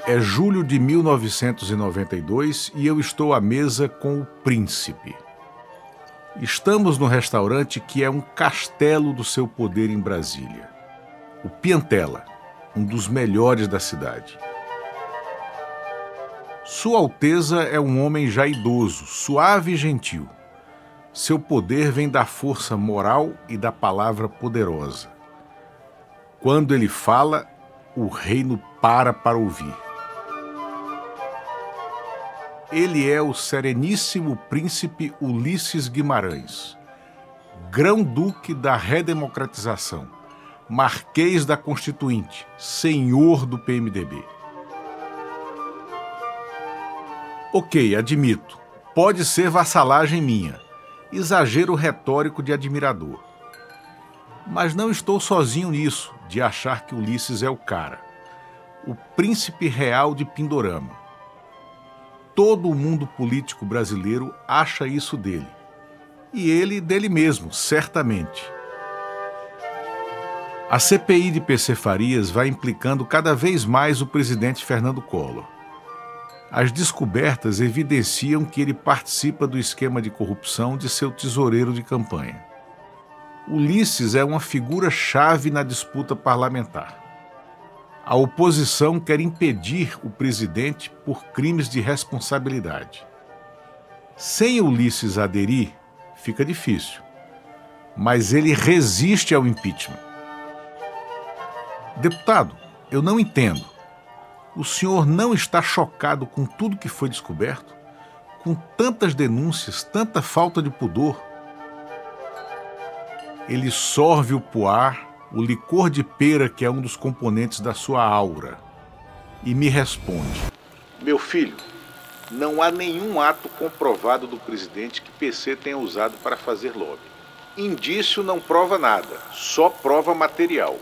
É julho de 1992 e eu estou à mesa com o príncipe. Estamos no restaurante que é um castelo do seu poder em Brasília. O Piantella, um dos melhores da cidade. Sua Alteza é um homem já idoso, suave e gentil. Seu poder vem da força moral e da palavra poderosa. Quando ele fala, o reino para ouvir. Ele é o Sereníssimo Príncipe Ulisses Guimarães, Grão-Duque da Redemocratização, Marquês da Constituinte, Senhor do PMDB. Ok, admito, pode ser vassalagem minha, exagero retórico de admirador. Mas não estou sozinho nisso, de achar que Ulisses é o cara, o príncipe real de Pindorama. Todo o mundo político brasileiro acha isso dele. E ele dele mesmo, certamente. A CPI de PC Farias vai implicando cada vez mais o presidente Fernando Collor. As descobertas evidenciam que ele participa do esquema de corrupção de seu tesoureiro de campanha. Ulisses é uma figura-chave na disputa parlamentar. A oposição quer impedir o presidente por crimes de responsabilidade. Sem Ulisses aderir, fica difícil. Mas ele resiste ao impeachment. Deputado, eu não entendo. O senhor não está chocado com tudo que foi descoberto? Com tantas denúncias, tanta falta de pudor? Ele sorve o puar, o licor de pera que é um dos componentes da sua aura, e me responde: meu filho, não há nenhum ato comprovado do presidente que PC tenha usado para fazer lobby. Indício não prova nada, só prova material.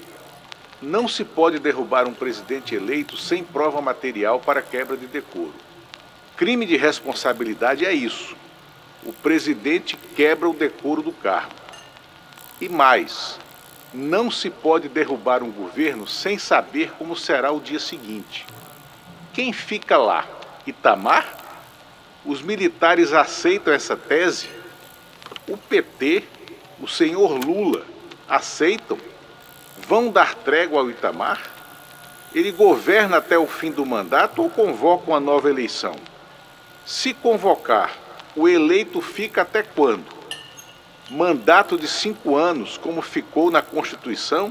Não se pode derrubar um presidente eleito sem prova material para quebra de decoro. Crime de responsabilidade é isso. O presidente quebra o decoro do cargo. E mais, não se pode derrubar um governo sem saber como será o dia seguinte. Quem fica lá? Itamar? Os militares aceitam essa tese? O PT, o senhor Lula, aceitam? Vão dar trégua ao Itamar? Ele governa até o fim do mandato ou convoca uma nova eleição? Se convocar, o eleito fica até quando? Mandato de 5 anos, como ficou na Constituição?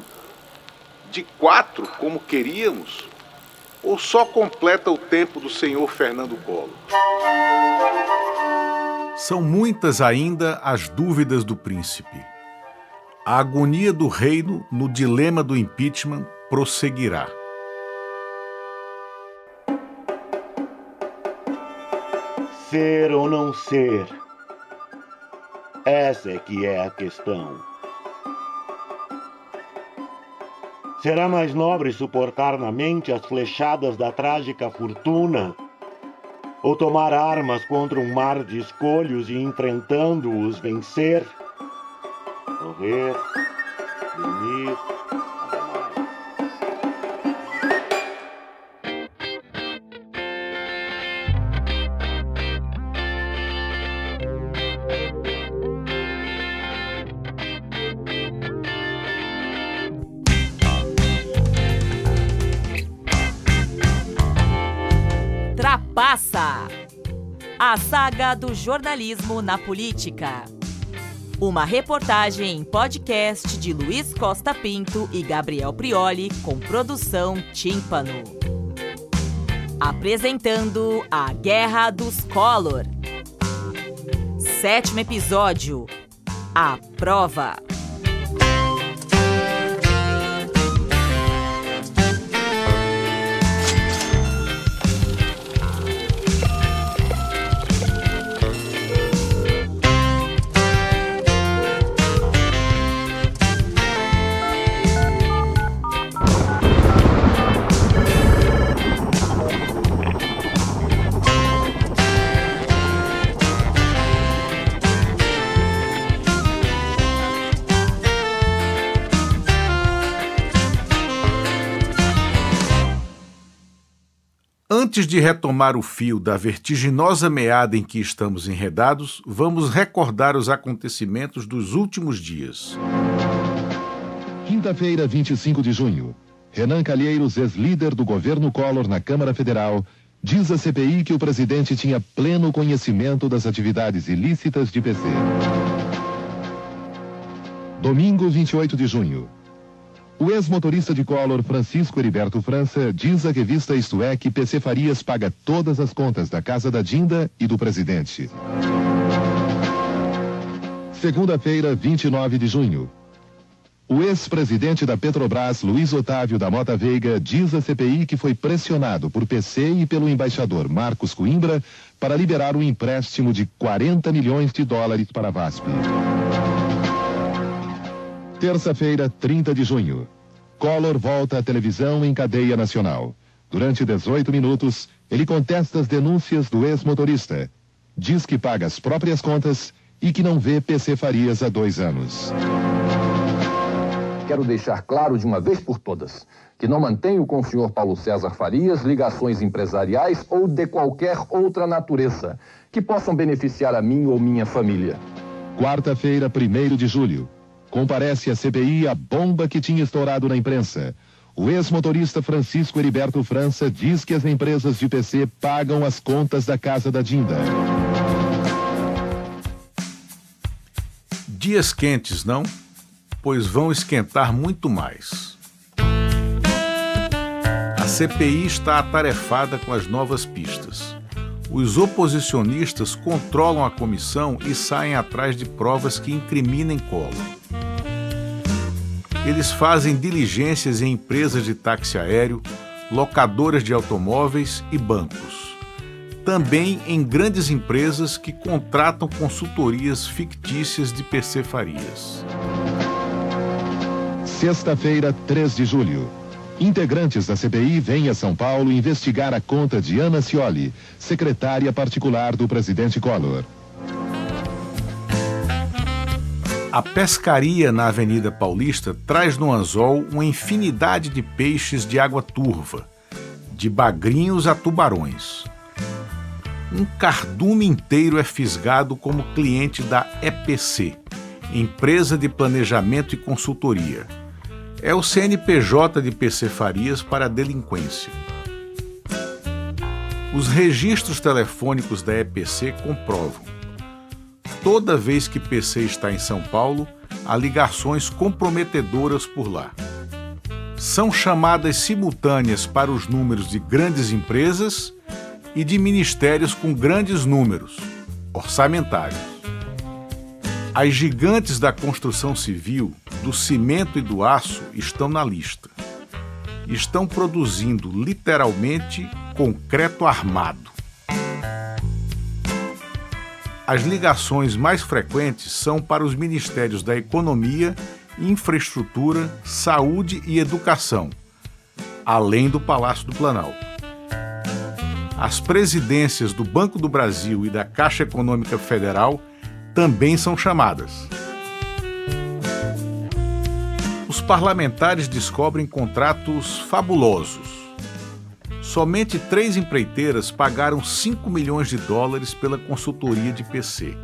De 4, como queríamos? Ou só completa o tempo do senhor Fernando Collor? São muitas ainda as dúvidas do príncipe. A agonia do reino no dilema do impeachment prosseguirá. Ser ou não ser? Essa é que é a questão. Será mais nobre suportar na mente as flechadas da trágica fortuna? Ou tomar armas contra um mar de escolhos e, enfrentando-os, vencer? Morrer, dormir, Trapaça! A saga do jornalismo na política. Uma reportagem em podcast de Luiz Costa Pinto e Gabriel Prioli, com produção Tímpano. Apresentando a Guerra dos Collor. 7º episódio. A Prova. Antes de retomar o fio da vertiginosa meada em que estamos enredados, vamos recordar os acontecimentos dos últimos dias. Quinta-feira, 25 de junho. Renan Calheiros, ex-líder do governo Collor na Câmara Federal, diz à CPI que o presidente tinha pleno conhecimento das atividades ilícitas de PC. Domingo, 28 de junho. O ex-motorista de Collor, Francisco Heriberto França, diz à revista Isto É que PC Farias paga todas as contas da casa da Dinda e do presidente. Segunda-feira, 29 de junho. O ex-presidente da Petrobras, Luiz Otávio da Mota Veiga, diz à CPI que foi pressionado por PC e pelo embaixador Marcos Coimbra para liberar um empréstimo de 40 milhões de dólares para a VASP. Terça-feira, 30 de junho. Collor volta à televisão em cadeia nacional. Durante 18 minutos, ele contesta as denúncias do ex-motorista. Diz que paga as próprias contas e que não vê PC Farias há 2 anos. Quero deixar claro de uma vez por todas que não mantenho com o senhor Paulo César Farias ligações empresariais ou de qualquer outra natureza que possam beneficiar a mim ou minha família. Quarta-feira, 1º de julho. Comparece à CPI a bomba que tinha estourado na imprensa. O ex-motorista Francisco Heriberto França diz que as empresas de PC pagam as contas da casa da Dinda. Dias quentes, não? Pois vão esquentar muito mais. A CPI está atarefada com as novas pistas. Os oposicionistas controlam a comissão e saem atrás de provas que incriminem Collor. Eles fazem diligências em empresas de táxi aéreo, locadoras de automóveis e bancos. Também em grandes empresas que contratam consultorias fictícias de PC Farias. Sexta-feira, 3 de julho. Integrantes da CPI vêm a São Paulo investigar a conta de Ana Scioli, secretária particular do presidente Collor. A pescaria na Avenida Paulista traz no anzol uma infinidade de peixes de água turva, de bagrinhos a tubarões. Um cardume inteiro é fisgado como cliente da EPC, Empresa de Planejamento e Consultoria. É o CNPJ de PC Farias para a delinquência. Os registros telefônicos da EPC comprovam. Toda vez que PC está em São Paulo, há ligações comprometedoras por lá. São chamadas simultâneas para os números de grandes empresas e de ministérios com grandes números, orçamentários. As gigantes da construção civil, do cimento e do aço estão na lista. Estão produzindo, literalmente, concreto armado. As ligações mais frequentes são para os ministérios da Economia, Infraestrutura, Saúde e Educação, além do Palácio do Planalto. As presidências do Banco do Brasil e da Caixa Econômica Federal também são chamadas. Os parlamentares descobrem contratos fabulosos. Somente 3 empreiteiras pagaram 5 milhões de dólares pela consultoria de PC.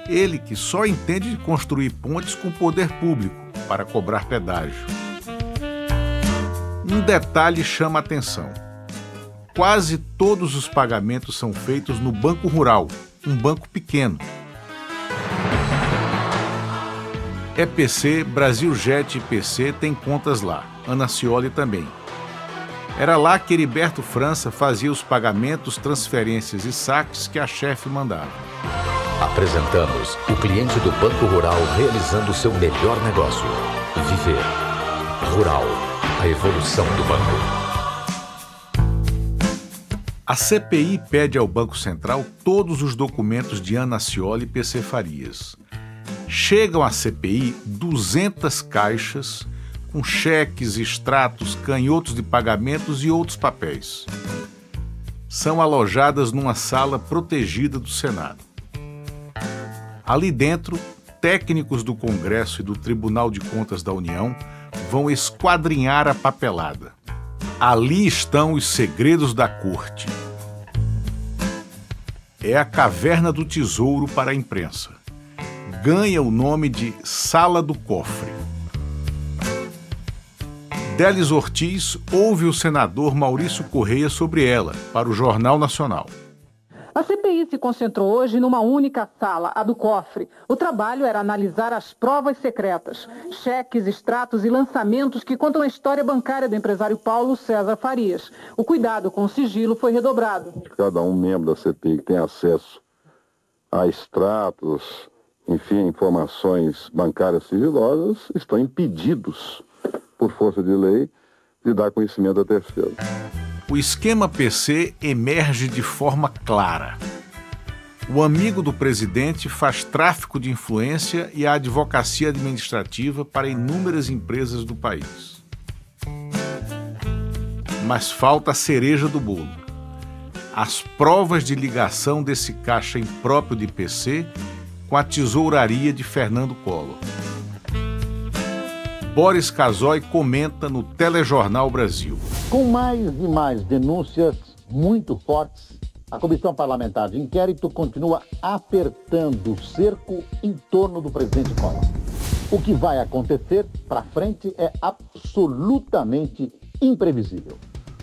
Ele que só entende de construir pontes com poder público para cobrar pedágio. Um detalhe chama a atenção. Quase todos os pagamentos são feitos no Banco Rural, um banco pequeno. EPC, Brasiljet e PC têm contas lá, Ana Scioli também. Era lá que Heriberto França fazia os pagamentos, transferências e saques que a chefe mandava. Apresentamos o cliente do Banco Rural realizando seu melhor negócio. Viver. Rural. A evolução do banco. A CPI pede ao Banco Central todos os documentos de Ana Scioli e PC Farias. Chegam à CPI 200 caixas com cheques, extratos, canhotos de pagamentos e outros papéis. São alojadas numa sala protegida do Senado. Ali dentro, técnicos do Congresso e do Tribunal de Contas da União vão esquadrinhar a papelada. Ali estão os segredos da corte. É a caverna do tesouro para a imprensa. Ganha o nome de Sala do Cofre. Délis Ortiz ouve o senador Maurício Correia sobre ela, para o Jornal Nacional. A CPI se concentrou hoje numa única sala, a do cofre. O trabalho era analisar as provas secretas, cheques, extratos e lançamentos que contam a história bancária do empresário Paulo César Farias. O cuidado com o sigilo foi redobrado. Cada membro da CPI que tem acesso a extratos, enfim, informações bancárias sigilosas, estão impedidos, por força de lei, de dar conhecimento a terceiros. O esquema PC emerge de forma clara. O amigo do presidente faz tráfico de influência e a advocacia administrativa para inúmeras empresas do país. Mas falta a cereja do bolo. As provas de ligação desse caixa impróprio de PC com a tesouraria de Fernando Collor. Boris Casoy comenta no Telejornal Brasil. Com mais e mais denúncias muito fortes, a Comissão Parlamentar de Inquérito continua apertando o cerco em torno do presidente Collor. O que vai acontecer para frente é absolutamente imprevisível.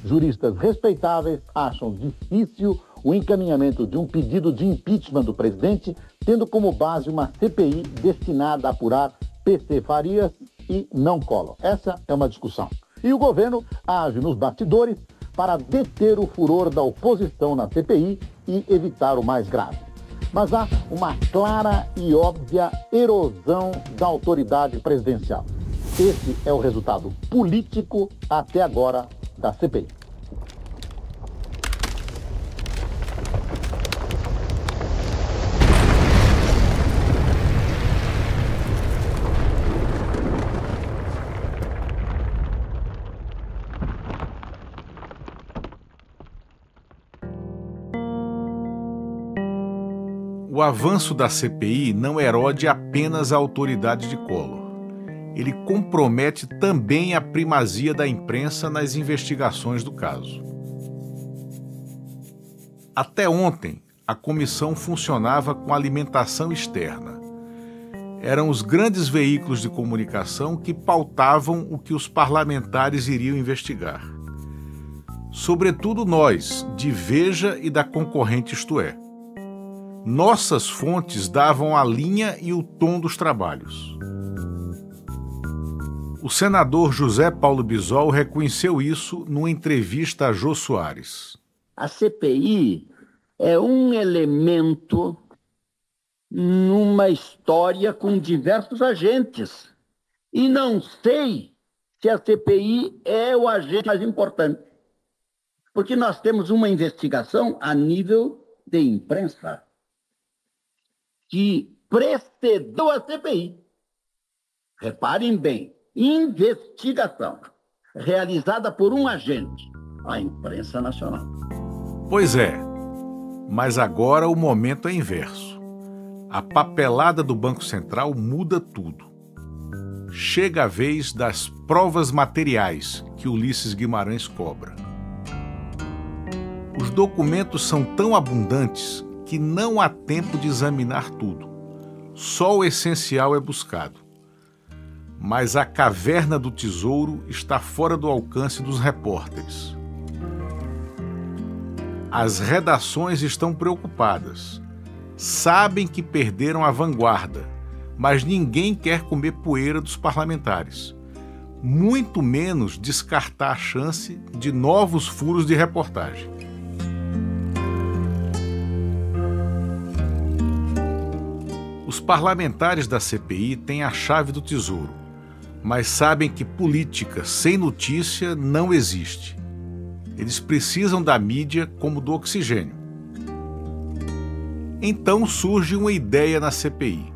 Juristas respeitáveis acham difícil o encaminhamento de um pedido de impeachment do presidente, tendo como base uma CPI destinada a apurar PC Farias e não Collor. Essa é uma discussão. E o governo age nos bastidores para deter o furor da oposição na CPI e evitar o mais grave. Mas há uma clara e óbvia erosão da autoridade presidencial. Esse é o resultado político até agora da CPI. O avanço da CPI não erode apenas a autoridade de Collor. Ele compromete também a primazia da imprensa nas investigações do caso. Até ontem, a comissão funcionava com alimentação externa. Eram os grandes veículos de comunicação que pautavam o que os parlamentares iriam investigar. Sobretudo nós, de Veja e da concorrente Isto É. Nossas fontes davam a linha e o tom dos trabalhos. O senador José Paulo Bisol reconheceu isso numa entrevista a Jô Soares. A CPI é um elemento numa história com diversos agentes. E não sei se a CPI é o agente mais importante. Porque nós temos uma investigação a nível de imprensa que precedeu a CPI. Reparem bem, investigação realizada por um agente, a imprensa nacional. Pois é, mas agora o momento é inverso. A papelada do Banco Central muda tudo. Chega a vez das provas materiais que Ulisses Guimarães cobra. Os documentos são tão abundantes que não há tempo de examinar tudo. Só o essencial é buscado. Mas a caverna do tesouro está fora do alcance dos repórteres. As redações estão preocupadas. Sabem que perderam a vanguarda, mas ninguém quer comer poeira dos parlamentares. Muito menos descartar a chance de novos furos de reportagem. Os parlamentares da CPI têm a chave do tesouro, mas sabem que política sem notícia não existe. Eles precisam da mídia como do oxigênio. Então surge uma ideia na CPI.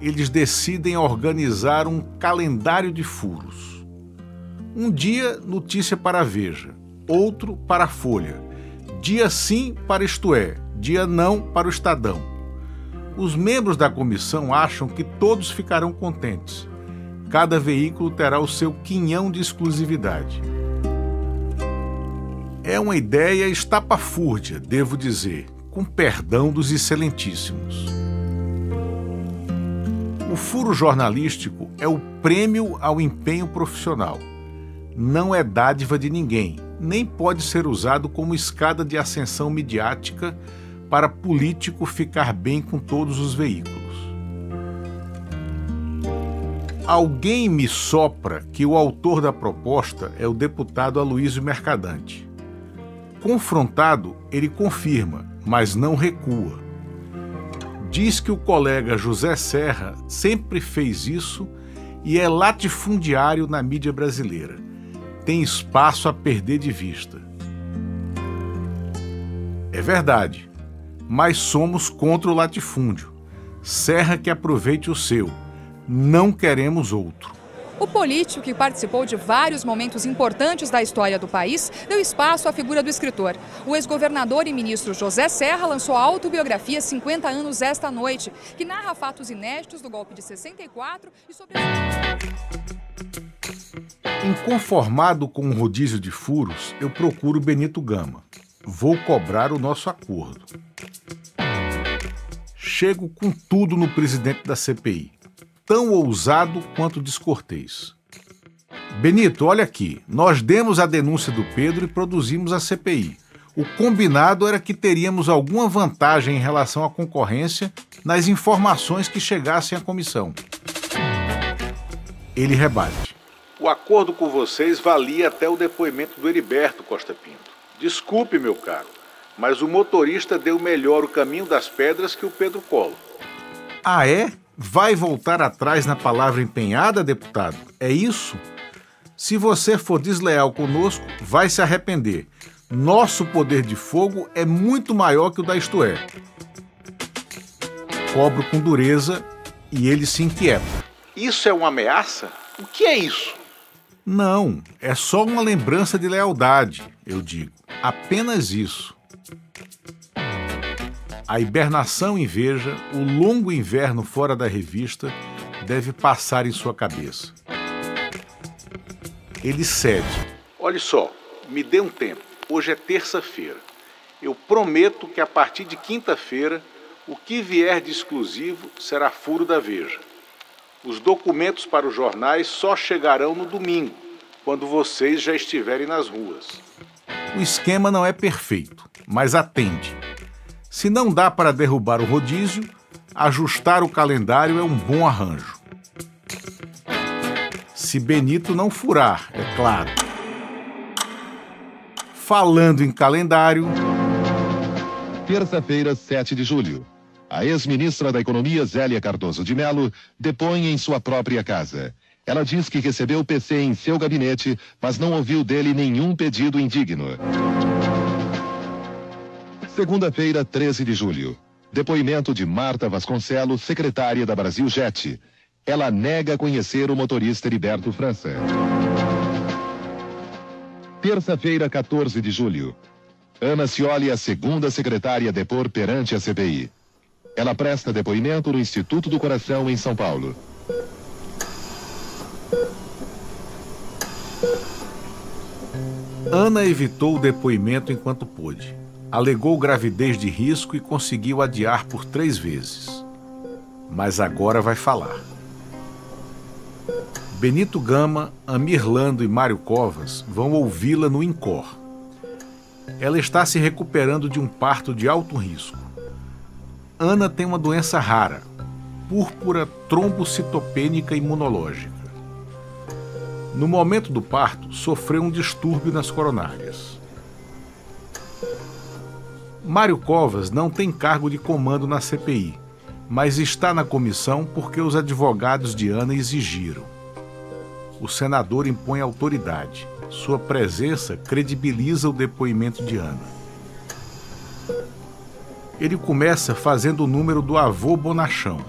Eles decidem organizar um calendário de furos. Um dia, notícia para a Veja, outro para a Folha, dia sim para Isto É, dia não para o Estadão. Os membros da comissão acham que todos ficarão contentes. Cada veículo terá o seu quinhão de exclusividade. É uma ideia estapafúrdia, devo dizer, com perdão dos excelentíssimos. O furo jornalístico é o prêmio ao empenho profissional. Não é dádiva de ninguém, nem pode ser usado como escada de ascensão midiática para político ficar bem com todos os veículos. Alguém me sopra que o autor da proposta é o deputado Aloysio Mercadante. Confrontado, ele confirma, mas não recua. Diz que o colega José Serra sempre fez isso e é latifundiário na mídia brasileira. Tem espaço a perder de vista. É verdade, mas somos contra o latifúndio. Serra que aproveite o seu. Não queremos outro. O político, que participou de vários momentos importantes da história do país, deu espaço à figura do escritor. O ex-governador e ministro José Serra lançou a autobiografia 50 anos esta noite, que narra fatos inéditos do golpe de 64 e sobre... Inconformado com um rodízio de furos, eu procuro Benito Gama. Vou cobrar o nosso acordo. Chego com tudo no presidente da CPI. Tão ousado quanto descortês. Benito, olha aqui, nós demos a denúncia do Pedro e produzimos a CPI. O combinado era que teríamos alguma vantagem em relação à concorrência nas informações que chegassem à comissão. Ele rebate. O acordo com vocês valia até o depoimento do Heriberto Costa Pinto. Desculpe, meu caro, mas o motorista deu melhor o caminho das pedras que o Pedro Collor. Ah, é? Vai voltar atrás na palavra empenhada, deputado? É isso? Se você for desleal conosco, vai se arrepender. Nosso poder de fogo é muito maior que o da Isto É. Cobro com dureza e ele se inquieta. Isso é uma ameaça? O que é isso? Não, é só uma lembrança de lealdade, eu digo. Apenas isso. A hibernação em Veja, o longo inverno fora da revista, deve passar em sua cabeça. Ele cede. Olha só, me dê um tempo. Hoje é terça-feira. Eu prometo que a partir de quinta-feira, o que vier de exclusivo será furo da Veja. Os documentos para os jornais só chegarão no domingo, quando vocês já estiverem nas ruas. O esquema não é perfeito, mas atende. Se não dá para derrubar o rodízio, ajustar o calendário é um bom arranjo. Se Benito não furar, é claro. Falando em calendário... Terça-feira, 7 de julho. A ex-ministra da Economia, Zélia Cardoso de Mello, depõe em sua própria casa. Ela diz que recebeu o PC em seu gabinete, mas não ouviu dele nenhum pedido indigno. Segunda-feira, 13 de julho. Depoimento de Marta Vasconcelos, secretária da Brasiljet. Ela nega conhecer o motorista Heriberto França. Terça-feira, 14 de julho. Ana Scioli, a segunda secretária a depor perante a CPI. Ela presta depoimento no Instituto do Coração, em São Paulo. Ana evitou o depoimento enquanto pôde. Alegou gravidez de risco e conseguiu adiar por 3 vezes. Mas agora vai falar. Benito Gama, Amir Lando e Mário Covas vão ouvi-la no INCOR. Ela está se recuperando de um parto de alto risco. Ana tem uma doença rara, púrpura trombocitopênica imunológica. No momento do parto, sofreu um distúrbio nas coronárias. Mário Covas não tem cargo de comando na CPI, mas está na comissão porque os advogados de Ana exigiram. O senador impõe autoridade. Sua presença credibiliza o depoimento de Ana. Ele começa fazendo o número do avô bonachão,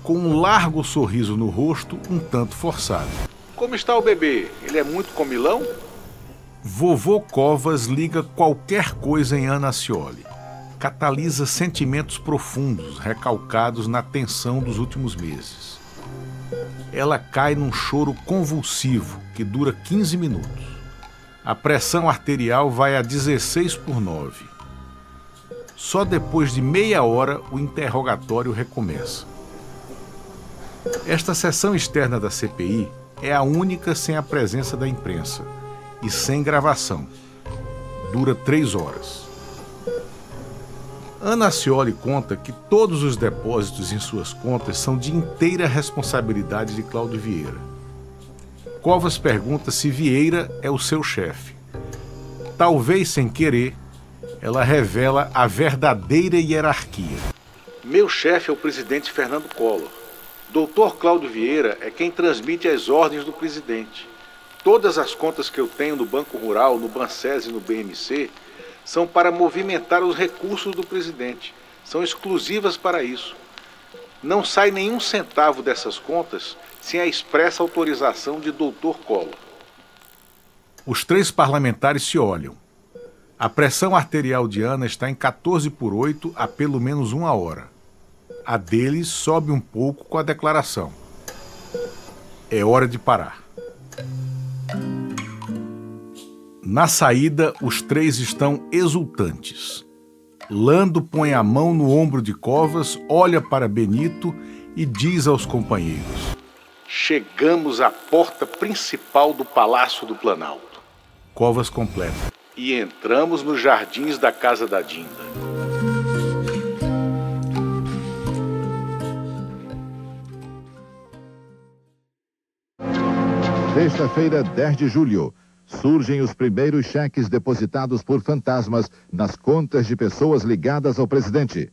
com um largo sorriso no rosto, um tanto forçado. Como está o bebê? Ele é muito comilão? Vovô Covas liga qualquer coisa em Ana Scioli. Catalisa sentimentos profundos, recalcados na tensão dos últimos meses. Ela cai num choro convulsivo que dura 15 minutos. A pressão arterial vai a 16/9. Só depois de meia hora o interrogatório recomeça. Esta sessão externa da CPI é a única sem a presença da imprensa e sem gravação. Dura 3 horas. Ana Scioli conta que todos os depósitos em suas contas são de inteira responsabilidade de Cláudio Vieira. Covas pergunta se Vieira é o seu chefe. Talvez sem querer, ela revela a verdadeira hierarquia. Meu chefe é o presidente Fernando Collor. Doutor Cláudio Vieira é quem transmite as ordens do presidente. Todas as contas que eu tenho no Banco Rural, no Banses e no BMC são para movimentar os recursos do presidente. São exclusivas para isso. Não sai nenhum centavo dessas contas sem a expressa autorização de Dr. Collor. Os 3 parlamentares se olham. A pressão arterial de Ana está em 14/8 há pelo menos 1 hora. A deles sobe um pouco com a declaração. É hora de parar. Na saída, os 3 estão exultantes. Lando põe a mão no ombro de Covas, olha para Benito e diz aos companheiros: chegamos à porta principal do Palácio do Planalto. Covas completa: e entramos nos jardins da Casa da Dinda. Sexta-feira, 10 de julho. Surgem os primeiros cheques depositados por fantasmas nas contas de pessoas ligadas ao presidente.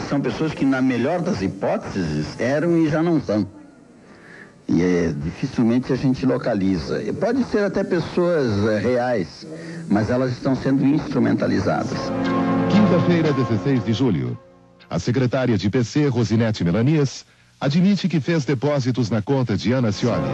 São pessoas que, na melhor das hipóteses, eram e já não são. E dificilmente a gente localiza. E pode ser até pessoas reais, mas elas estão sendo instrumentalizadas. Quinta-feira, 16 de julho. A secretária de PC, Rosinete Melanias, admite que fez depósitos na conta de Ana Scioli.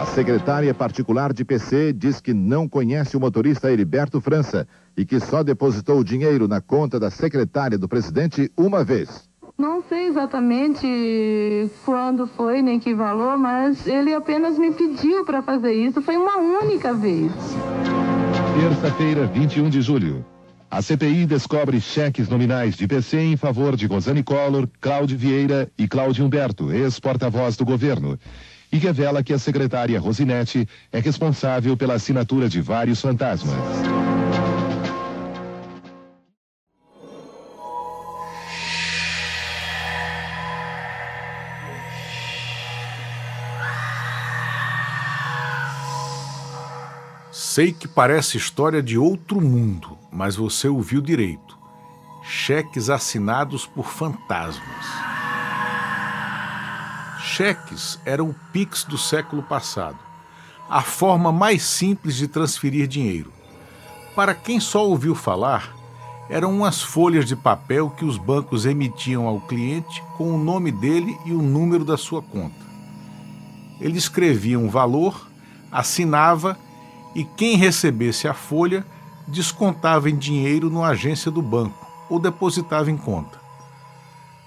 A secretária particular de PC diz que não conhece o motorista Heriberto França e que só depositou o dinheiro na conta da secretária do presidente uma vez. Não sei exatamente quando foi, nem que valor, mas ele apenas me pediu para fazer isso. Foi uma única vez. Terça-feira, 21 de julho. A CPI descobre cheques nominais de PC em favor de Rosane Collor, Cláudio Vieira e Cláudio Humberto, ex-porta-voz do governo, e revela que a secretária Rosinete é responsável pela assinatura de vários fantasmas. Sei que parece história de outro mundo, mas você ouviu direito. Cheques assinados por fantasmas. Cheques eram o Pix do século passado, a forma mais simples de transferir dinheiro. Para quem só ouviu falar, eram umas folhas de papel que os bancos emitiam ao cliente com o nome dele e o número da sua conta. Ele escrevia um valor, assinava e quem recebesse a folha descontava em dinheiro na agência do banco ou depositava em conta.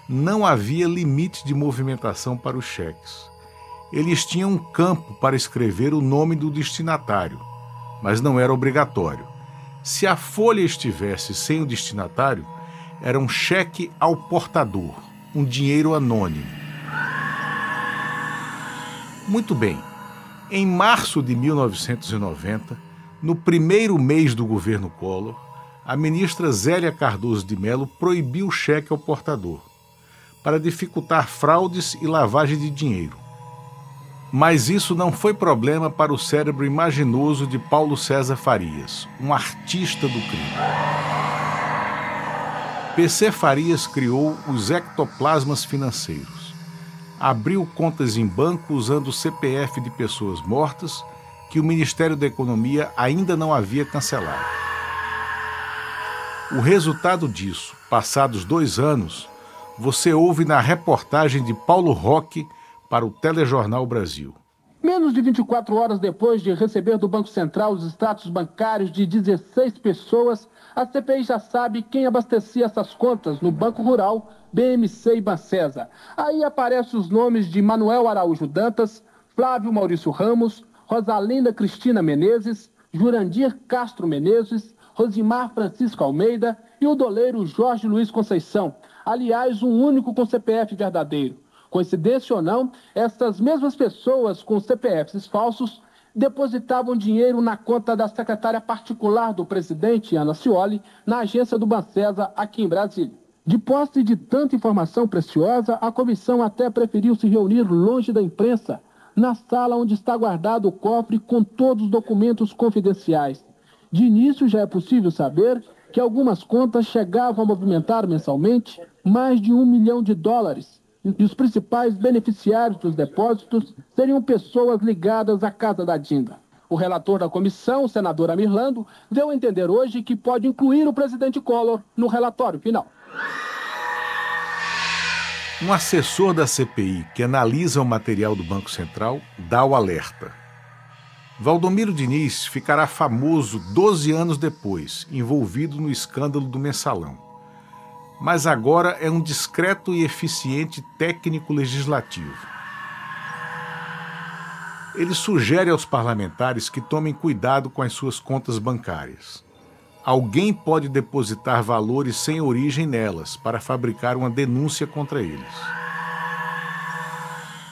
Não havia limite de movimentação para os cheques. Eles tinham um campo para escrever o nome do destinatário, mas não era obrigatório. Se a folha estivesse sem o destinatário, era um cheque ao portador, um dinheiro anônimo. Muito bem. Em março de 1990, no primeiro mês do governo Collor, a ministra Zélia Cardoso de Mello proibiu o cheque ao portador, para dificultar fraudes e lavagem de dinheiro. Mas isso não foi problema para o cérebro imaginoso de Paulo César Farias, um artista do crime. PC Farias criou os ectoplasmas financeiros. Abriu contas em banco usando o CPF de pessoas mortas que o Ministério da Economia ainda não havia cancelado. O resultado disso, passados 2 anos, você ouve na reportagem de Paulo Roque para o Telejornal Brasil. Menos de 24 horas depois de receber do Banco Central os extratos bancários de 16 pessoas, a CPI já sabe quem abastecia essas contas no Banco Rural, BMC e Bancesa. Aí aparecem os nomes de Manuel Araújo Dantas, Flávio Maurício Ramos, Rosalinda Cristina Menezes, Jurandir Castro Menezes, Rosimar Francisco Almeida e o doleiro Jorge Luiz Conceição. Aliás, um único com CPF verdadeiro. Coincidência ou não, essas mesmas pessoas com CPFs falsos depositavam dinheiro na conta da secretária particular do presidente, Ana Scioli, na agência do Bancesa, aqui em Brasília. De posse de tanta informação preciosa, a comissão até preferiu se reunir longe da imprensa, na sala onde está guardado o cofre com todos os documentos confidenciais. De início, já é possível saber que algumas contas chegavam a movimentar mensalmente mais de $1 milhão, e os principais beneficiários dos depósitos seriam pessoas ligadas à casa da Dinda. O relator da comissão, o senador Amirlando, deu a entender hoje que pode incluir o presidente Collor no relatório final. Um assessor da CPI que analisa o material do Banco Central dá o alerta. Valdomiro Diniz ficará famoso 12 anos depois, envolvido no escândalo do Mensalão. Mas agora é um discreto e eficiente técnico legislativo. Ele sugere aos parlamentares que tomem cuidado com as suas contas bancárias. Alguém pode depositar valores sem origem nelas para fabricar uma denúncia contra eles.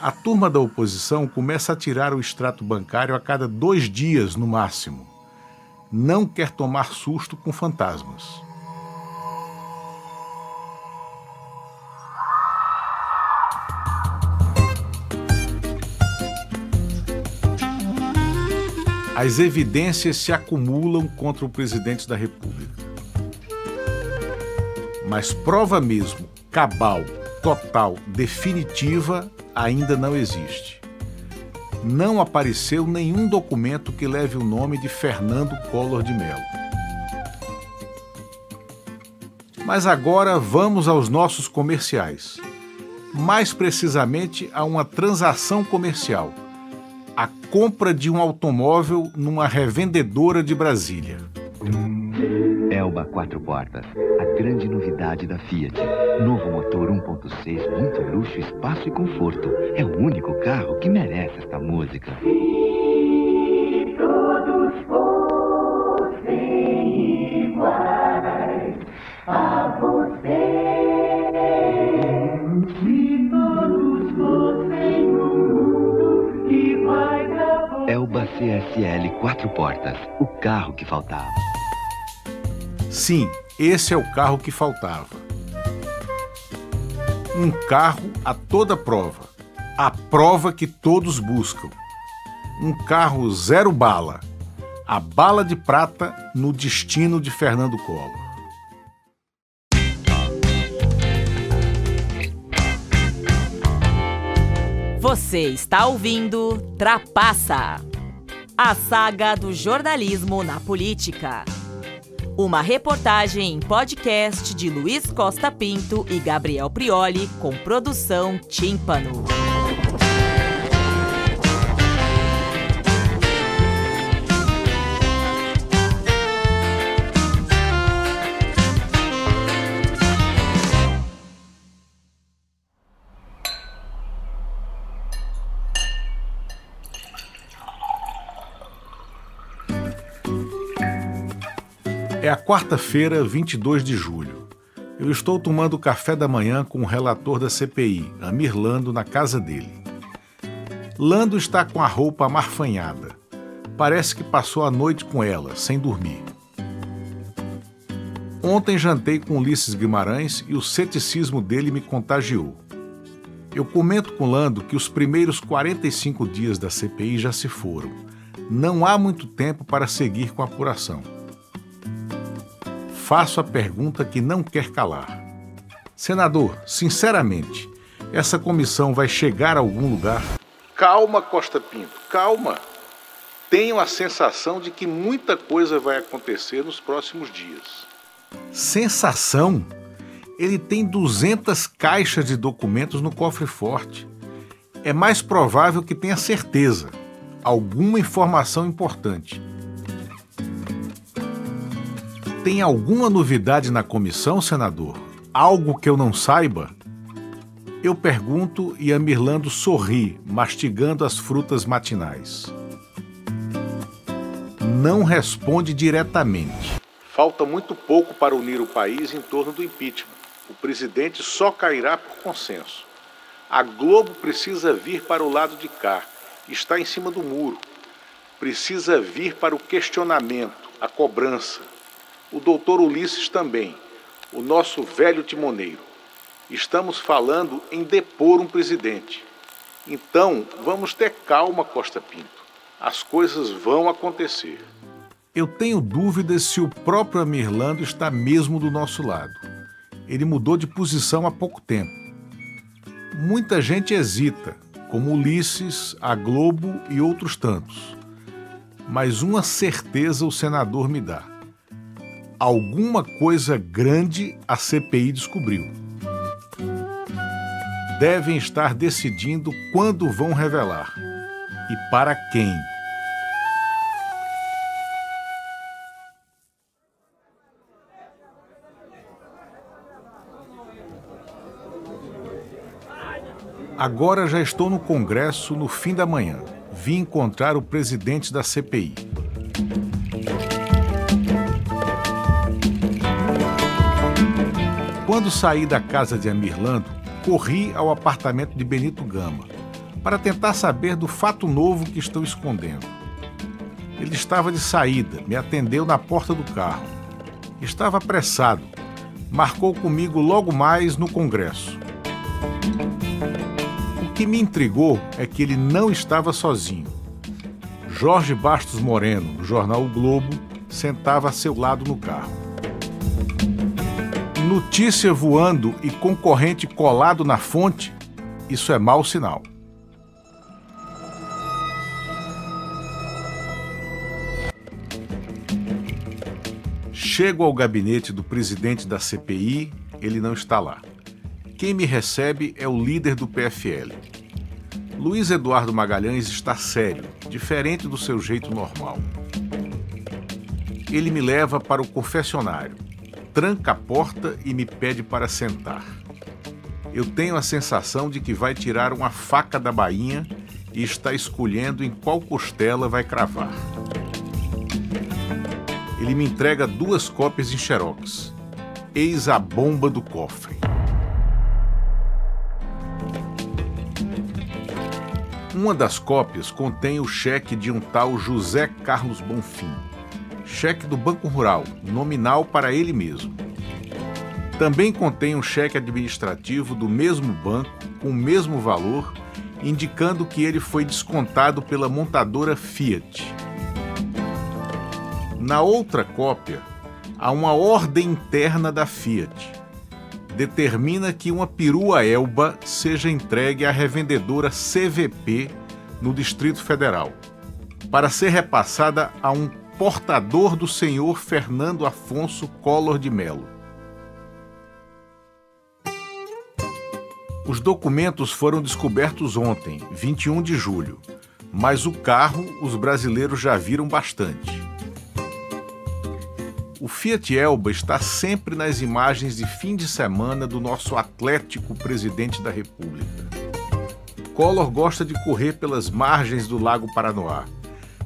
A turma da oposição começa a tirar o extrato bancário a cada 2 dias no máximo. Não quer tomar susto com fantasmas. As evidências se acumulam contra o presidente da República. Mas prova mesmo, cabal, total, definitiva, ainda não existe. Não apareceu nenhum documento que leve o nome de Fernando Collor de Mello. Mas agora vamos aos nossos comerciais. Mais precisamente a uma transação comercial. A compra de um automóvel numa revendedora de Brasília. Elba 4 portas, a grande novidade da Fiat. Novo motor 1.6, muito luxo, espaço e conforto. É o único carro que merece esta música. Se todos fossem iguais a você, se todos fossem no mundo que vai dar. Elba CSL 4 portas, o carro que faltava. Sim, esse é o carro que faltava. Um carro a toda prova. A prova que todos buscam. Um carro zero bala. A bala de prata no destino de Fernando Collor. Você está ouvindo Trapaça, a saga do jornalismo na política. Uma reportagem em podcast de Luiz Costa Pinto e Gabriel Prioli, com produção Tímpano. É a quarta-feira, 22 de julho. Eu estou tomando café da manhã com o relator da CPI, Amir Lando, na casa dele. Lando está com a roupa amarfanhada. Parece que passou a noite com ela, sem dormir. Ontem jantei com Ulisses Guimarães e o ceticismo dele me contagiou. Eu comento com Lando que os primeiros 45 dias da CPI já se foram. Não há muito tempo para seguir com a apuração. Faço a pergunta que não quer calar. Senador, sinceramente, essa comissão vai chegar a algum lugar? Calma, Costa Pinto, calma. Tenho a sensação de que muita coisa vai acontecer nos próximos dias. Sensação? Ele tem 200 caixas de documentos no cofre forte. É mais provável que tenha certeza. Alguma informação importante. Tem alguma novidade na comissão, senador? Algo que eu não saiba? Eu pergunto e Amir Lando sorri, mastigando as frutas matinais. não responde diretamente. Falta muito pouco para unir o país em torno do impeachment. O presidente só cairá por consenso. A Globo precisa vir para o lado de cá. Está em cima do muro. Precisa vir para o questionamento, a cobrança. O doutor Ulisses também, o nosso velho timoneiro. Estamos falando em depor um presidente. Então, vamos ter calma, Costa Pinto. As coisas vão acontecer. Eu tenho dúvidas se o próprio Amirlando está mesmo do nosso lado. Ele mudou de posição há pouco tempo. Muita gente hesita, como Ulisses, a Globo e outros tantos. Mas uma certeza o senador me dá. Alguma coisa grande a CPI descobriu. Devem estar decidindo quando vão revelar e para quem. Agora já estou no Congresso no fim da manhã. Vim encontrar o presidente da CPI. Quando saí da casa de Amirlando, corri ao apartamento de Benito Gama para tentar saber do fato novo que estou escondendo. Ele estava de saída, me atendeu na porta do carro. Estava apressado. Marcou comigo logo mais no Congresso. O que me intrigou é que ele não estava sozinho. Jorge Bastos Moreno, do jornal O Globo, sentava a seu lado no carro. Notícia voando e concorrente colado na fonte, isso é mau sinal. Chego ao gabinete do presidente da CPI, ele não está lá. Quem me recebe é o líder do PFL. Luiz Eduardo Magalhães está sério, diferente do seu jeito normal. Ele me leva para o confessionário, tranca a porta e me pede para sentar. Eu tenho a sensação de que vai tirar uma faca da bainha e está escolhendo em qual costela vai cravar. Ele me entrega 2 cópias em xerox. Eis a bomba do cofre. Uma das cópias contém o cheque de um tal José Carlos Bonfim. Cheque do Banco Rural, nominal para ele mesmo. Também contém um cheque administrativo do mesmo banco, com o mesmo valor, indicando que ele foi descontado pela montadora Fiat. Na outra cópia, há uma ordem interna da Fiat. Determina que uma perua Elba seja entregue à revendedora CVP no Distrito Federal, para ser repassada a um portador do senhor Fernando Afonso Collor de Mello. Os documentos foram descobertos ontem, 21 de julho, mas o carro os brasileiros já viram bastante. O Fiat Elba está sempre nas imagens de fim de semana do nosso atlético presidente da República. Collor gosta de correr pelas margens do Lago Paranoá,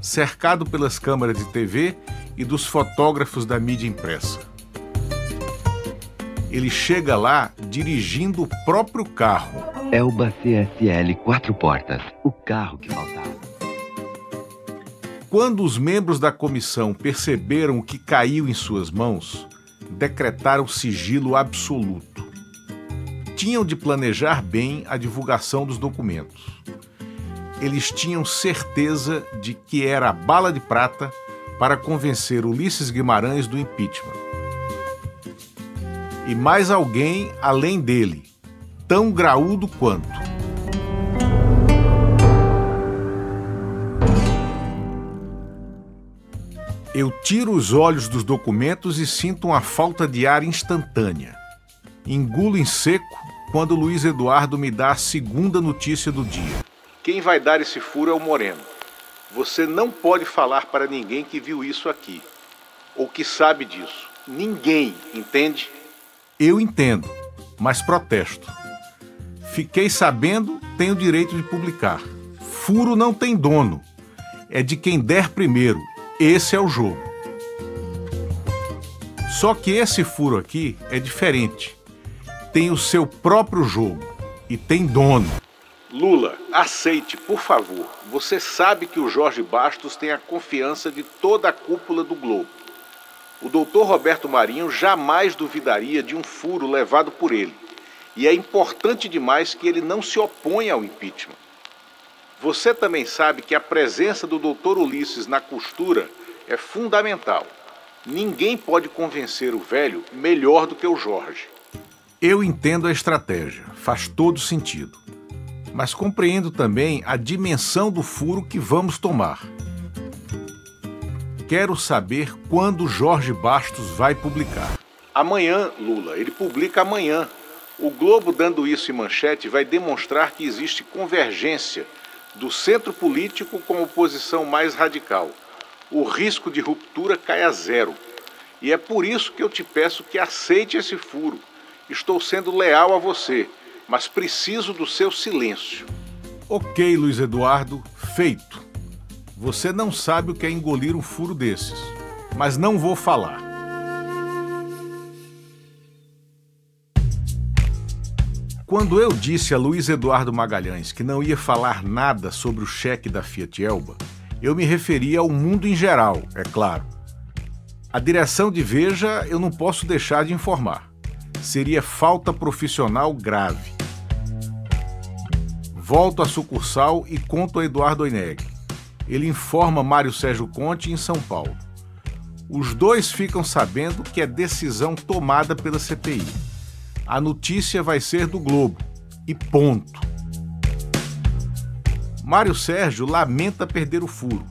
cercado pelas câmeras de TV e dos fotógrafos da mídia impressa. Ele chega lá dirigindo o próprio carro. Elba CSL 4 portas, o carro que faltava. Quando os membros da comissão perceberam o que caiu em suas mãos, decretaram sigilo absoluto. Tinham de planejar bem a divulgação dos documentos. Eles tinham certeza de que era a bala de prata para convencer Ulisses Guimarães do impeachment. E mais alguém além dele, tão graúdo quanto. Eu tiro os olhos dos documentos e sinto uma falta de ar instantânea. Engulo em seco quando Luiz Eduardo me dá a segunda notícia do dia. Quem vai dar esse furo é o Moreno. Você não pode falar para ninguém que viu isso aqui, ou que sabe disso. Ninguém, entende? Eu entendo, mas protesto. Fiquei sabendo, tenho direito de publicar. Furo não tem dono. É de quem der primeiro. Esse é o jogo. Só que esse furo aqui é diferente. Tem o seu próprio jogo e tem dono. Lula, aceite, por favor. Você sabe que o Jorge Bastos tem a confiança de toda a cúpula do Globo. O doutor Roberto Marinho jamais duvidaria de um furo levado por ele. E é importante demais que ele não se oponha ao impeachment. Você também sabe que a presença do doutor Ulisses na costura é fundamental. Ninguém pode convencer o velho melhor do que o Jorge. Eu entendo a estratégia, faz todo sentido. Mas compreendo também a dimensão do furo que vamos tomar. Quero saber quando Jorge Bastos vai publicar. Amanhã, Lula, ele publica amanhã. O Globo, dando isso em manchete, vai demonstrar que existe convergência do centro político com a oposição mais radical. O risco de ruptura cai a zero. E é por isso que eu te peço que aceite esse furo. Estou sendo leal a você, mas preciso do seu silêncio. Ok, Luiz Eduardo, feito. Você não sabe o que é engolir um furo desses, mas não vou falar. Quando eu disse a Luiz Eduardo Magalhães que não ia falar nada sobre o cheque da Fiat Elba, eu me referia ao mundo em geral, é claro. A direção de Veja eu não posso deixar de informar. Seria falta profissional grave. Volto à sucursal e conto a Eduardo Oineg. Ele informa Mário Sérgio Conte em São Paulo. Os dois ficam sabendo que é decisão tomada pela CPI. A notícia vai ser do Globo. E ponto. Mário Sérgio lamenta perder o furo,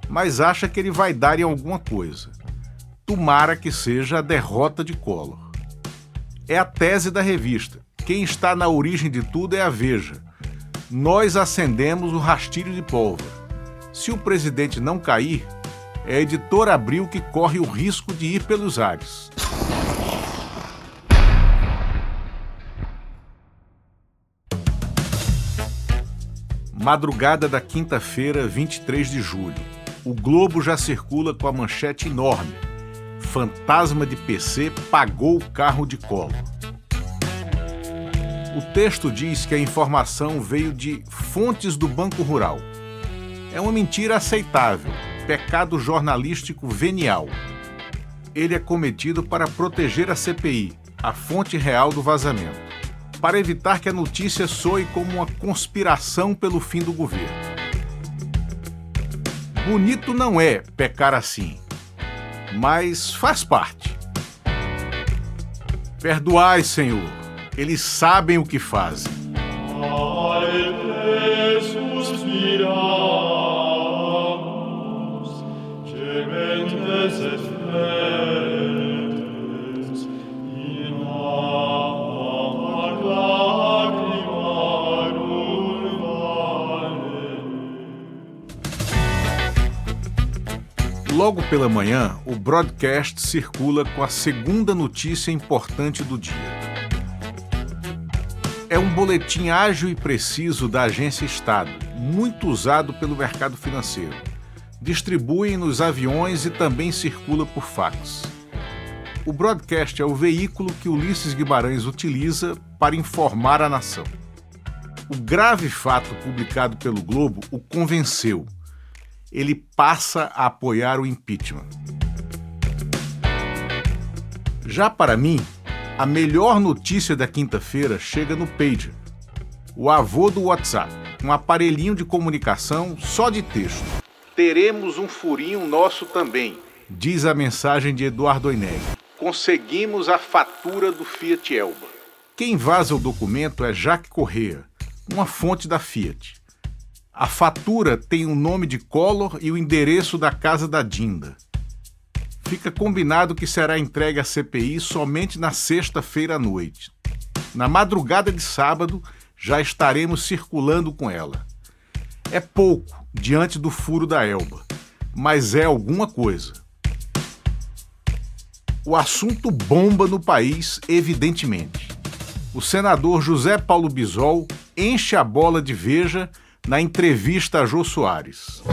mas acha que ele vai dar em alguma coisa. Tomara que seja a derrota de Collor. É a tese da revista. Quem está na origem de tudo é a Veja. Nós acendemos o rastilho de pólvora. Se o presidente não cair, é a editora Abril que corre o risco de ir pelos ares. Madrugada da quinta-feira, 23 de julho. O Globo já circula com a manchete enorme. Fantasma de PC pagou o carro de Collor. O texto diz que a informação veio de fontes do Banco Rural. É uma mentira aceitável, pecado jornalístico venial. Ele é cometido para proteger a CPI, a fonte real do vazamento, para evitar que a notícia soe como uma conspiração pelo fim do governo. Bonito não é pecar assim, mas faz parte. Perdoai, Senhor, eles sabem o que fazem. Logo pela manhã, o broadcast circula com a segunda notícia importante do dia. É um boletim ágil e preciso da Agência Estado, muito usado pelo mercado financeiro. Distribuem nos aviões e também circula por fax. O broadcast é o veículo que Ulisses Guimarães utiliza para informar a nação. O grave fato publicado pelo Globo o convenceu. Ele passa a apoiar o impeachment. Já para mim, a melhor notícia da quinta-feira chega no pager, o avô do WhatsApp, um aparelhinho de comunicação só de texto. Teremos um furinho nosso também, diz a mensagem de Eduardo Oineg. Conseguimos a fatura do Fiat Elba. Quem vaza o documento é Jaque Corrêa, uma fonte da Fiat. A fatura tem o nome de Collor e o endereço da casa da Dinda. Fica combinado que será entregue à CPI somente na sexta-feira à noite. Na madrugada de sábado, já estaremos circulando com ela. É pouco diante do furo da Elba, mas é alguma coisa. O assunto bomba no país, evidentemente. O senador José Paulo Bisol enche a bola de Veja na entrevista a Jô Soares.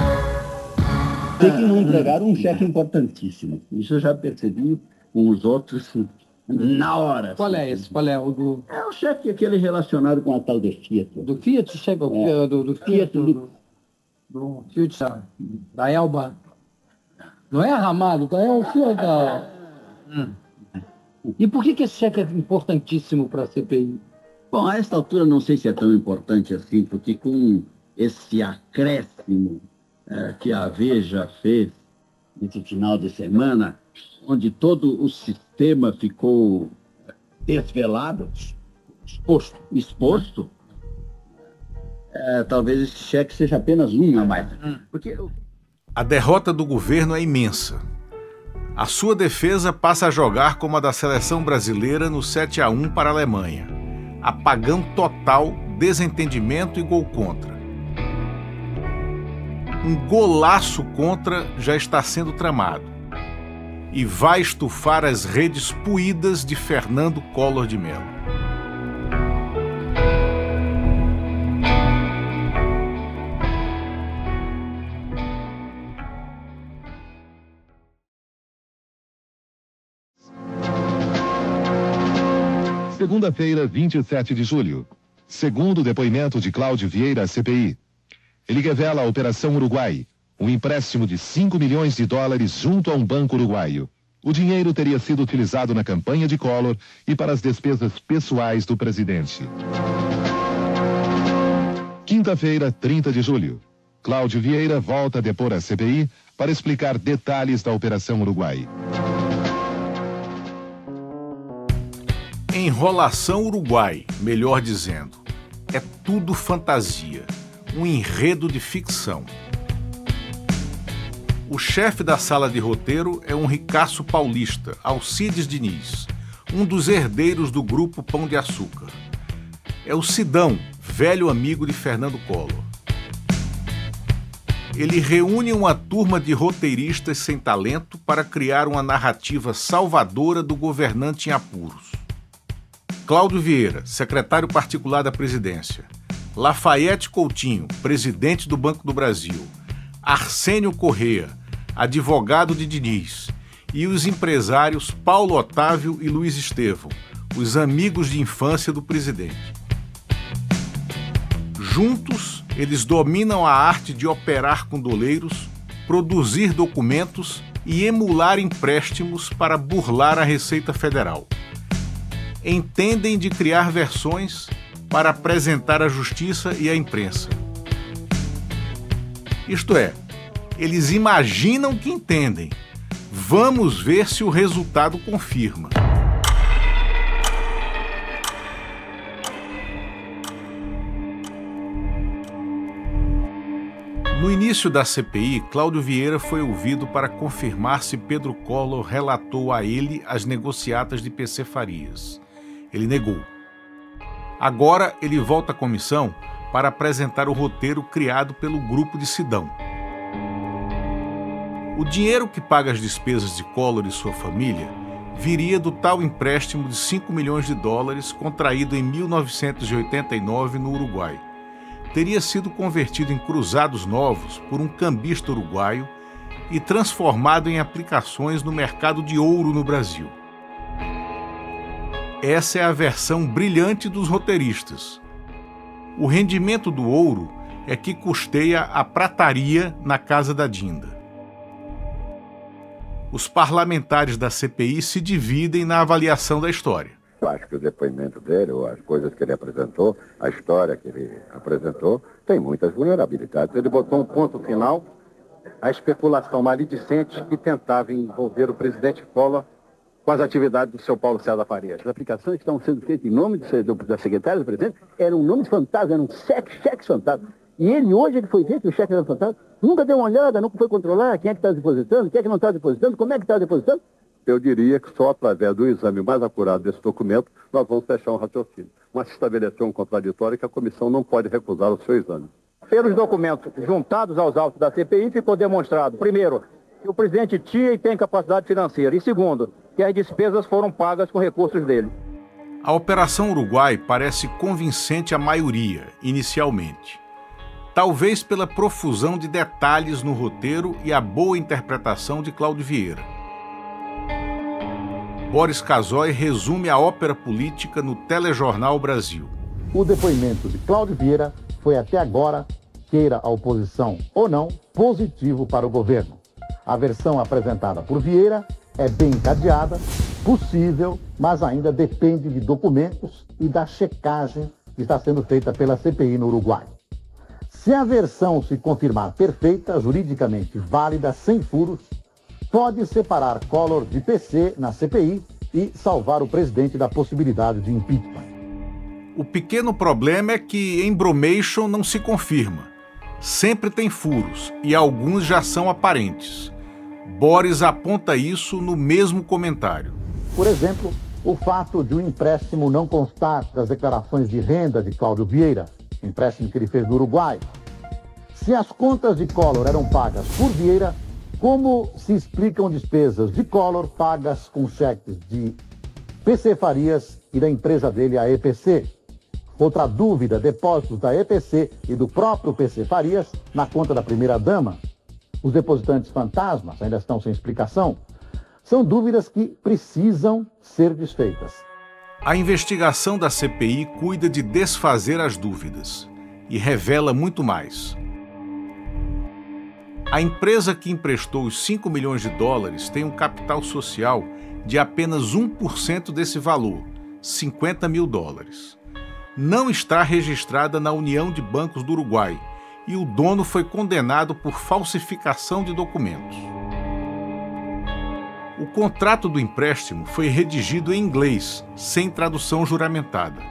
Tem que não entregar um cheque importantíssimo. Isso eu já percebi com os outros na hora. Qual é esse? Qual é o do... É o cheque aquele relacionado com a tal de Fiat. Do Fiat? Chega do Fiat, do Fiat da Elba. Não é a Ramalho, é o Fiat da... E por que esse cheque é importantíssimo para a CPI? Bom, a esta altura não sei se é tão importante assim, porque com esse acréscimo que a Veja fez nesse final de semana, onde todo o sistema ficou desvelado, exposto, talvez esse cheque seja apenas um a mais. Porque... A derrota do governo é imensa. A sua defesa passa a jogar como a da seleção brasileira no 7-1 para a Alemanha. Apagão total, desentendimento e gol contra. Um golaço contra já está sendo tramado e vai estufar as redes puídas de Fernando Collor de Mello. Segunda-feira, 27 de julho. Segundo depoimento de Cláudio Vieira à CPI. Ele revela a Operação Uruguai, um empréstimo de $5 milhões junto a um banco uruguaio. O dinheiro teria sido utilizado na campanha de Collor e para as despesas pessoais do presidente. Quinta-feira, 30 de julho. Cláudio Vieira volta a depor à CPI para explicar detalhes da Operação Uruguai. Enrolação Uruguai, melhor dizendo. É tudo fantasia, um enredo de ficção. O chefe da sala de roteiro é um ricaço paulista, Alcides Diniz, um dos herdeiros do grupo Pão de Açúcar. É o Sidão, velho amigo de Fernando Collor. Ele reúne uma turma de roteiristas sem talento para criar uma narrativa salvadora do governante em apuros. Cláudio Vieira, secretário particular da presidência. Lafayette Coutinho, presidente do Banco do Brasil. Arsênio Corrêa, advogado de Diniz. E os empresários Paulo Otávio e Luiz Estevão, os amigos de infância do presidente. Juntos, eles dominam a arte de operar com doleiros, produzir documentos e emular empréstimos para burlar a Receita Federal. Entendem de criar versões para apresentar à justiça e à imprensa. Isto é, eles imaginam que entendem. Vamos ver se o resultado confirma. No início da CPI, Cláudio Vieira foi ouvido para confirmar se Pedro Collor relatou a ele as negociatas de PC Farias. Ele negou. Agora ele volta à comissão para apresentar o roteiro criado pelo grupo de Sidão. O dinheiro que paga as despesas de Collor e sua família viria do tal empréstimo de $5 milhões contraído em 1989 no Uruguai. Teria sido convertido em cruzados novos por um cambista uruguaio e transformado em aplicações no mercado de ouro no Brasil. Essa é a versão brilhante dos roteiristas. O rendimento do ouro é que custeia a prataria na casa da Dinda. Os parlamentares da CPI se dividem na avaliação da história. Eu acho que o depoimento dele, ou as coisas que ele apresentou, a história que ele apresentou, tem muitas vulnerabilidades. Ele botou um ponto final à especulação maledicente que tentava envolver o presidente Collor com as atividades do seu Paulo César Farias. As aplicações que estão sendo feitas em nome da secretária do presidente eram nomes fantasma, eram cheques fantasma. E ele hoje foi ver que o cheque era fantasma, nunca deu uma olhada, nunca foi controlar quem é que está depositando, quem é que não está depositando, como é que está depositando. Eu diria que só através do exame mais acurado desse documento nós vamos fechar um raciocínio. Mas se estabeleceu um contraditório que a comissão não pode recusar o seu exame. Pelos documentos juntados aos autos da CPI ficou demonstrado, primeiro, que o presidente tinha e tem capacidade financeira, e segundo, que as despesas foram pagas com recursos dele. A Operação Uruguai parece convincente à maioria, inicialmente. talvez pela profusão de detalhes no roteiro e a boa interpretação de Cláudio Vieira. Boris Casoy resume a ópera política no Telejornal Brasil. O depoimento de Cláudio Vieira foi até agora, queira a oposição ou não, positivo para o governo. A versão apresentada por Vieira é bem encadeada, possível, mas ainda depende de documentos e da checagem que está sendo feita pela CPI no Uruguai. Se a versão se confirmar perfeita, juridicamente válida, sem furos, pode separar Collor de PC na CPI e salvar o presidente da possibilidade de impeachment. O pequeno problema é que embromation não se confirma. Sempre tem furos e alguns já são aparentes. Boris aponta isso no mesmo comentário. Por exemplo, o fato de um empréstimo não constar das declarações de renda de Cláudio Vieira, empréstimo que ele fez no Uruguai. Se as contas de Collor eram pagas por Vieira, como se explicam despesas de Collor pagas com cheques de PC Farias e da empresa dele, a EPC? Outra dúvida, depósitos da EPC e do próprio PC Farias na conta da primeira-dama. Os depositantes fantasmas ainda estão sem explicação. São dúvidas que precisam ser desfeitas. A investigação da CPI cuida de desfazer as dúvidas e revela muito mais. A empresa que emprestou os 5 milhões de dólares tem um capital social de apenas 1% desse valor, 50 mil dólares. Não está registrada na União de Bancos do Uruguai e o dono foi condenado por falsificação de documentos. O contrato do empréstimo foi redigido em inglês, sem tradução juramentada,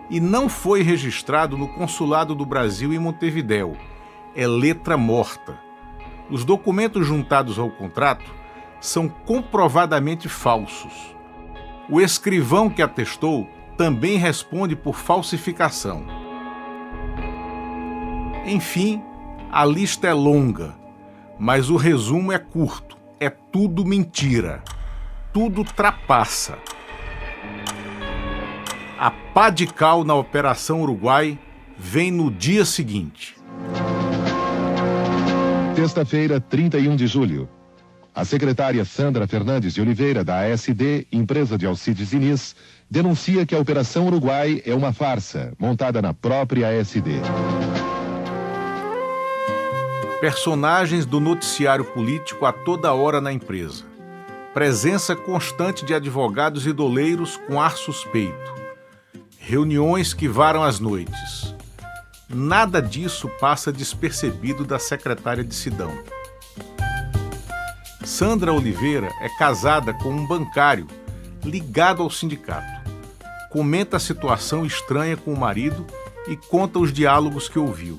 e não foi registrado no Consulado do Brasil em Montevidéu. É letra morta. Os documentos juntados ao contrato são comprovadamente falsos. O escrivão que atestou também responde por falsificação. Enfim, a lista é longa, mas o resumo é curto. É tudo mentira. Tudo trapaça. A pá de cal na Operação Uruguai vem no dia seguinte. Sexta-feira, 31 de julho. A secretária Sandra Fernandes de Oliveira, da ASD, empresa de Alcides Diniz, denuncia que a Operação Uruguai é uma farsa, montada na própria ASD. Personagens do noticiário político a toda hora na empresa. Presença constante de advogados e doleiros com ar suspeito. Reuniões que varam as noites. Nada disso passa despercebido da secretária de Sidão. Sandra Oliveira é casada com um bancário ligado ao sindicato. Comenta a situação estranha com o marido e conta os diálogos que ouviu.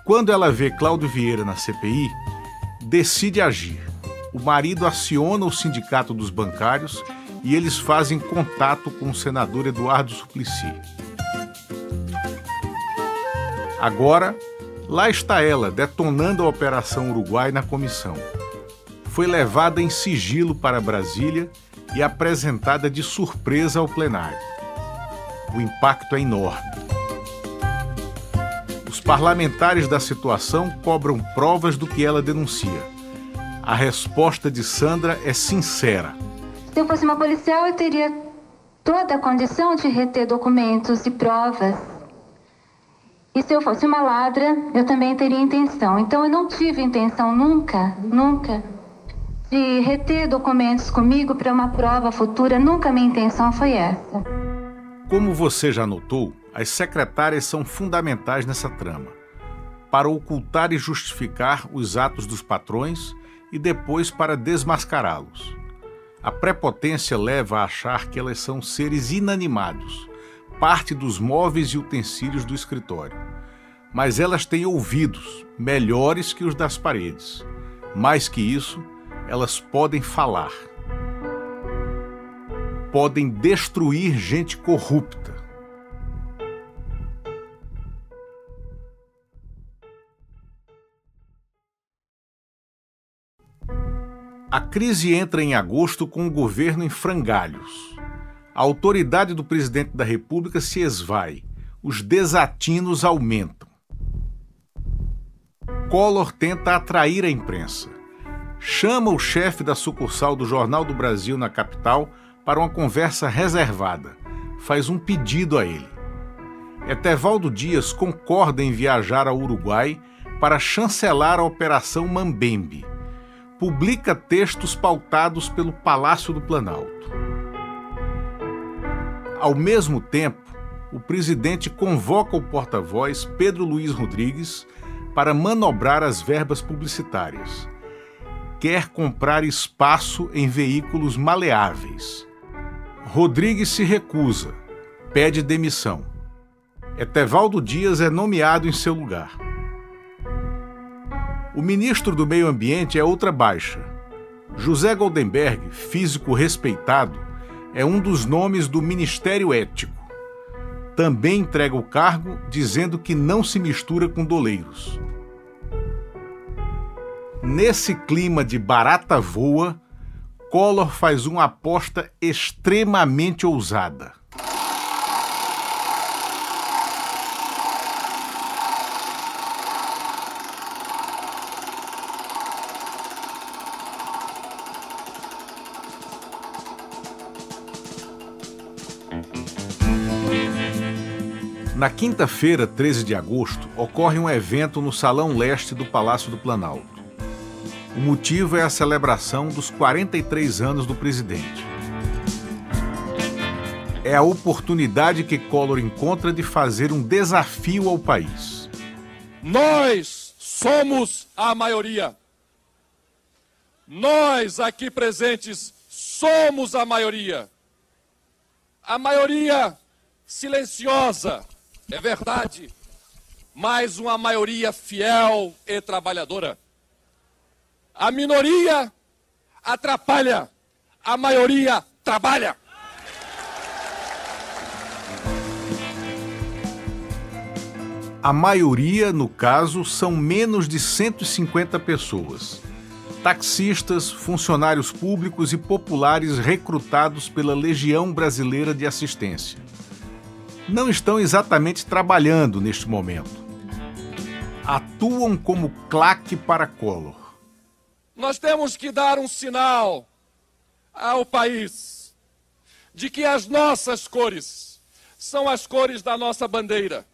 Quando ela vê Cláudio Vieira na CPI, decide agir. O marido aciona o sindicato dos bancários e eles fazem contato com o senador Eduardo Suplicy. Agora, lá está ela, detonando a Operação Uruguai na comissão. Foi levada em sigilo para Brasília e apresentada de surpresa ao plenário. O impacto é enorme. Os parlamentares da situação cobram provas do que ela denuncia. A resposta de Sandra é sincera. Se eu fosse uma policial, eu teria toda a condição de reter documentos e provas. E se eu fosse uma ladra, eu também teria intenção. Então eu não tive intenção nunca, de reter documentos comigo para uma prova futura. Nunca minha intenção foi essa. Como você já notou, as secretárias são fundamentais nessa trama, para ocultar e justificar os atos dos patrões e depois para desmascará-los. A prepotência leva a achar que elas são seres inanimados, parte dos móveis e utensílios do escritório. Mas elas têm ouvidos, melhores que os das paredes. Mais que isso, elas podem falar. Podem destruir gente corrupta. A crise entra em agosto com o governo em frangalhos. A autoridade do presidente da República se esvai. Os desatinos aumentam. Collor tenta atrair a imprensa. Chama o chefe da sucursal do Jornal do Brasil na capital para uma conversa reservada. Faz um pedido a ele. Etevaldo Dias concorda em viajar ao Uruguai para chancelar a Operação Mambembe. Publica textos pautados pelo Palácio do Planalto. Ao mesmo tempo, o presidente convoca o porta-voz Pedro Luiz Rodrigues para manobrar as verbas publicitárias. Quer comprar espaço em veículos maleáveis. Rodrigues se recusa, pede demissão. Etevaldo Dias é nomeado em seu lugar. O ministro do Meio Ambiente é outra baixa. José Goldenberg, físico respeitado, é um dos nomes do Ministério Ético. Também entrega o cargo dizendo que não se mistura com doleiros. Nesse clima de barata voa, Collor faz uma aposta extremamente ousada. Na quinta-feira, 13 de agosto, ocorre um evento no Salão Leste do Palácio do Planalto. O motivo é a celebração dos 43 anos do presidente. É a oportunidade que Collor encontra de fazer um desafio ao país. Nós somos a maioria. Nós aqui presentes somos a maioria. A maioria silenciosa, é verdade, mas uma maioria fiel e trabalhadora. A minoria atrapalha, a maioria trabalha. A maioria, no caso, são menos de 150 pessoas. Taxistas, funcionários públicos e populares recrutados pela Legião Brasileira de Assistência. Não estão exatamente trabalhando neste momento. Atuam como claque para Collor. Nós temos que dar um sinal ao país de que as nossas cores são as cores da nossa bandeira: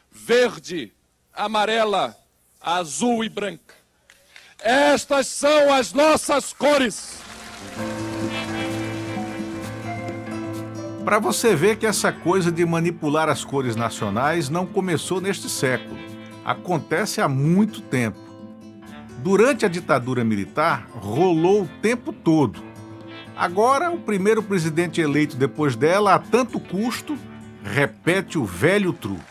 verde, amarela, azul e branca. Estas são as nossas cores. Para você ver que essa coisa de manipular as cores nacionais não começou neste século. Acontece há muito tempo. Durante a ditadura militar, rolou o tempo todo. Agora, o primeiro presidente eleito depois dela, a tanto custo, repete o velho truque.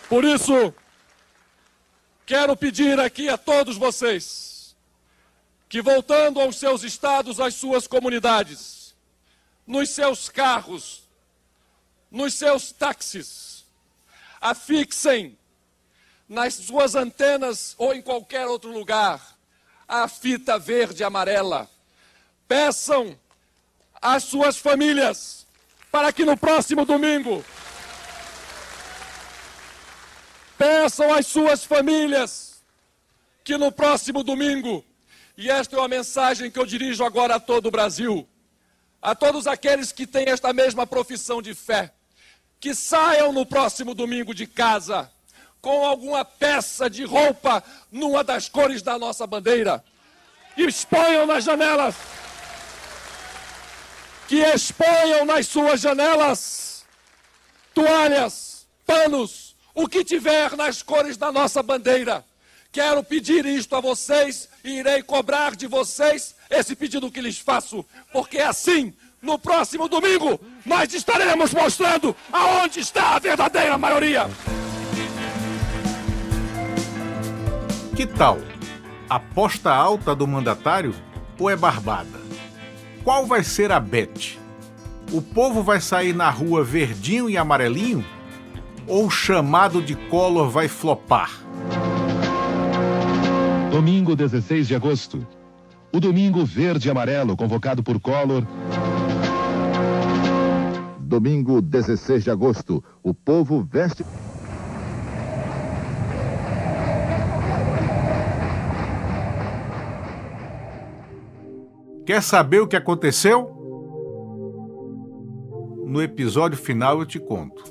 Por isso, quero pedir aqui a todos vocês que, voltando aos seus estados, às suas comunidades, nos seus carros, nos seus táxis, afixem nas suas antenas ou em qualquer outro lugar a fita verde e amarela. Peçam às suas famílias para que no próximo domingo, peçam às suas famílias que no próximo domingo, e esta é uma mensagem que eu dirijo agora a todo o Brasil, a todos aqueles que têm esta mesma profissão de fé, que saiam no próximo domingo de casa com alguma peça de roupa numa das cores da nossa bandeira e exponham nas janelas, que exponham nas suas janelas toalhas, panos, o que tiver nas cores da nossa bandeira. Quero pedir isto a vocês e irei cobrar de vocês esse pedido que lhes faço, porque assim, no próximo domingo, nós estaremos mostrando aonde está a verdadeira maioria. Que tal? Aposta alta do mandatário ou é barbada? Qual vai ser a bet? O povo vai sair na rua verdinho e amarelinho? Ou o chamado de Collor vai flopar? Domingo 16 de agosto. O Domingo Verde e Amarelo, convocado por Collor. Domingo 16 de agosto. O povo veste... Quer saber o que aconteceu? No episódio final eu te conto.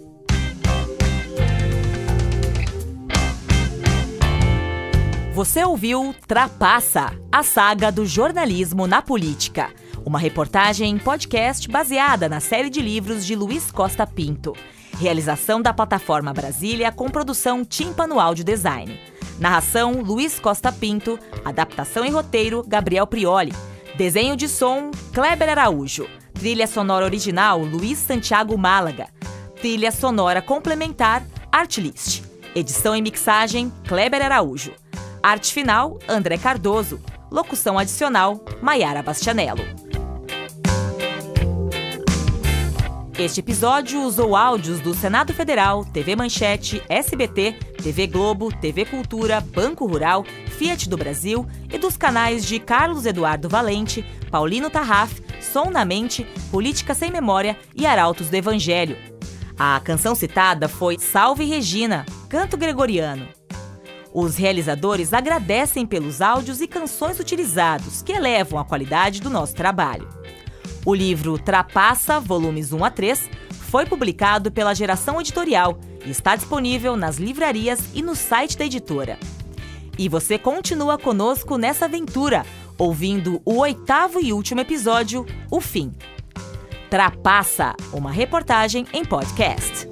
Você ouviu Trapaça, a saga do jornalismo na política. Uma reportagem em podcast baseada na série de livros de Luiz Costa Pinto. Realização da Plataforma Brasília com produção Tímpano Áudio Design. Narração Luiz Costa Pinto, adaptação e roteiro Gabriel Prioli. Desenho de som Kleber Araújo. Trilha sonora original Luiz Santiago Málaga. Trilha sonora complementar Artlist. Edição e mixagem Kleber Araújo. Arte final, André Cardoso. Locução adicional, Maiara Bastianello. Este episódio usou áudios do Senado Federal, TV Manchete, SBT, TV Globo, TV Cultura, Banco Rural, Fiat do Brasil e dos canais de Carlos Eduardo Valente, Paulino Tarraf, Som na Mente, Política Sem Memória e Arautos do Evangelho. A canção citada foi Salve Regina, canto gregoriano. Os realizadores agradecem pelos áudios e canções utilizados, que elevam a qualidade do nosso trabalho. O livro Trapaça, volumes 1 a 3, foi publicado pela Geração Editorial e está disponível nas livrarias e no site da editora. E você continua conosco nessa aventura, ouvindo o 8º e último episódio, O Fim. Trapaça, uma reportagem em podcast.